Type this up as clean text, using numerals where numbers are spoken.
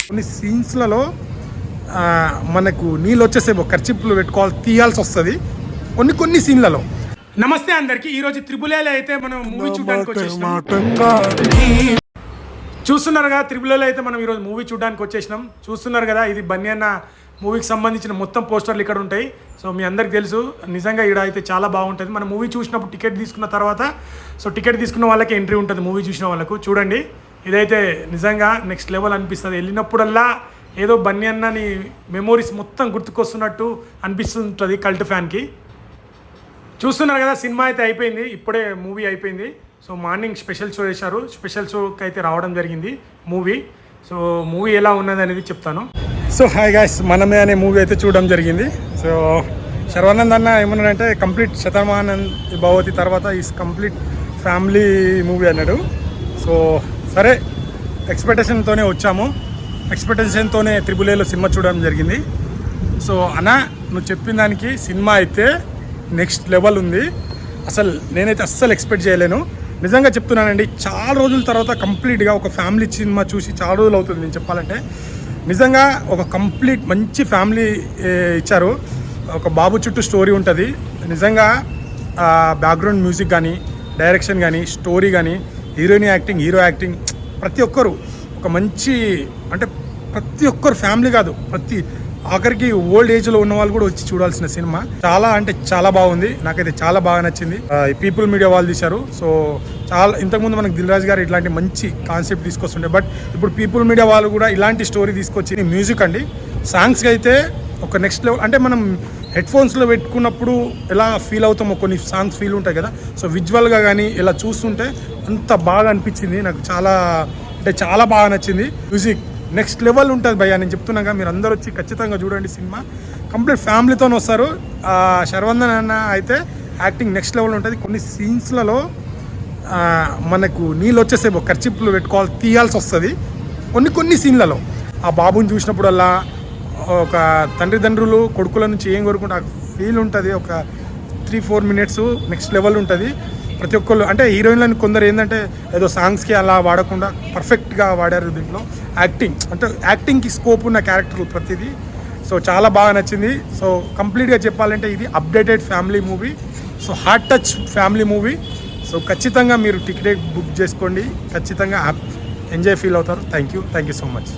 కొన్ని సీన్స్లలో మనకు నీళ్ళు వచ్చేసేమో ఖర్చిప్పులు పెట్టుకోవాలి తీయాల్సి వస్తుంది కొన్ని సీన్లలో. నమస్తే అందరికి. ఈరోజు త్రిబులేలో అయితే మనం మూవీ చూడడానికి వచ్చేసినాం. చూస్తున్నారు కదా, త్రిబులేలో అయితే మనం ఈరోజు మూవీ చూడడానికి వచ్చేసినాం. చూస్తున్నారు కదా, ఇది బన్నీ అన్న మూవీకి సంబంధించిన మొత్తం పోస్టర్లు ఇక్కడ ఉంటాయి. సో మీ అందరికి తెలుసు, నిజంగా ఇక్కడ అయితే చాలా బాగుంటుంది. మనం మూవీ చూసినప్పుడు టికెట్ తీసుకున్న తర్వాత, సో టికెట్ తీసుకున్న వాళ్ళకి ఎంట్రీ ఉంటుంది, మూవీ చూసిన వాళ్ళకు. చూడండి, ఇదైతే నిజంగా నెక్స్ట్ లెవెల్ అనిపిస్తుంది. వెళ్ళినప్పుడల్లా ఏదో బన్నీ అన్నని మెమోరీస్ మొత్తం గుర్తుకొస్తున్నట్టు అనిపిస్తుంటుంది కల్ట్ ఫ్యాన్కి. చూస్తున్నారు కదా, సినిమా అయితే అయిపోయింది, ఇప్పుడే మూవీ అయిపోయింది. సో మార్నింగ్ స్పెషల్ షో చేశారు, స్పెషల్ షోకి అయితే రావడం జరిగింది మూవీ. సో మూవీ ఎలా ఉన్నది అనేది చెప్తాను. సో హాయ్ గాయ్స్, మనమే అనే మూవీ అయితే చూడడం జరిగింది. సో శర్వానంద్ అన్న ఏమన్నాడంటే కంప్లీట్ శతమానంద్ భవతి తర్వాత ఈస్ కంప్లీట్ ఫ్యామిలీ మూవీ అన్నాడు. సో సరే, ఎక్స్పెక్టేషన్తోనే వచ్చాము, ఎక్స్పెక్టేషన్తోనే త్రిబులేలో సినిమా చూడడం జరిగింది. సో అన్న, నువ్వు చెప్పిన దానికి సినిమా అయితే నెక్స్ట్ లెవెల్ ఉంది. అసలు నేనైతే అస్సలు ఎక్స్పెక్ట్ చేయలేను, నిజంగా చెప్తున్నానండి. చాలా రోజుల తర్వాత కంప్లీట్గా ఒక ఫ్యామిలీ సినిమా చూసి చాలా రోజులు అవుతుంది నేను చెప్పాలంటే. నిజంగా ఒక కంప్లీట్ మంచి ఫ్యామిలీ ఇచ్చారు. ఒక బాబు చుట్టూ స్టోరీ ఉంటుంది. నిజంగా బ్యాక్గ్రౌండ్ మ్యూజిక్ కానీ, డైరెక్షన్ కానీ, స్టోరీ కానీ, హీరోయిన్ యాక్టింగ్, హీరో యాక్టింగ్, ప్రతి ఒక్కరు ఒక మంచి, అంటే ప్రతి ఒక్కరు ఫ్యామిలీ కాదు, ప్రతి ఆఖరికి ఓల్డ్ ఏజ్లో ఉన్న వాళ్ళు కూడా వచ్చి చూడాల్సిన సినిమా. చాలా అంటే చాలా బాగుంది, నాకైతే చాలా బాగా నచ్చింది. పీపుల్ మీడియా వాళ్ళు తీశారు. సో చాలా, ఇంతకుముందు మనకు దిల్ రాజు గారు ఇట్లాంటి మంచి కాన్సెప్ట్ తీసుకొస్తుండే, బట్ ఇప్పుడు పీపుల్ మీడియా వాళ్ళు కూడా ఇలాంటి స్టోరీ తీసుకొచ్చి, మ్యూజిక్ అండి, సాంగ్స్కి అయితే ఒక నెక్స్ట్ లెవెల్. అంటే మనం హెడ్ఫోన్స్లో పెట్టుకున్నప్పుడు ఎలా ఫీల్ అవుతామో కొన్ని సాంగ్స్ ఫీల్ ఉంటాయి కదా, సో విజువల్గా కానీ ఇలా చూస్తుంటే అంత బాగా అనిపించింది నాకు. చాలా అంటే చాలా బాగా నచ్చింది. మ్యూజిక్ నెక్స్ట్ లెవెల్ ఉంటుంది భయ్యా, నేను చెప్తున్నాగా. మీరు అందరూ వచ్చి ఖచ్చితంగా చూడండి సినిమా. కంప్లీట్ ఫ్యామిలీతో వస్తారు. శర్వందన్ అన్న అయితే యాక్టింగ్ నెక్స్ట్ లెవెల్ ఉంటుంది. కొన్ని సీన్స్లలో మనకు నీళ్ళు వచ్చేసేమో ఖర్చిప్పులు పెట్టుకోవాలి తీయాల్సి వస్తుంది కొన్ని సీన్లలో. ఆ బాబుని చూసినప్పుడల్లా ఒక తండ్రులు కొడుకుల నుంచి ఏం కోరుకుంటే ఆ ఫీల్ ఉంటుంది. ఒక 3-4 మినిట్స్ నెక్స్ట్ లెవెల్ ఉంటుంది. ప్రతి ఒక్కళ్ళు అంటే హీరోయిన్లను కొందరు ఏంటంటే ఏదో సాంగ్స్కి అలా వాడకుండా పర్ఫెక్ట్గా వాడారు దీంట్లో. యాక్టింగ్ అంటే యాక్టింగ్కి స్కోప్ ఉన్న క్యారెక్టర్లు ప్రతిదీ. సో చాలా బాగా నచ్చింది. సో కంప్లీట్గా చెప్పాలంటే ఇది updated family movie. So heart touch family movie. So ఖచ్చితంగా మీరు టికెట్ బుక్ చేసుకోండి, ఖచ్చితంగా ఎంజాయ్ ఫీల్ అవుతారు. Thank you so much.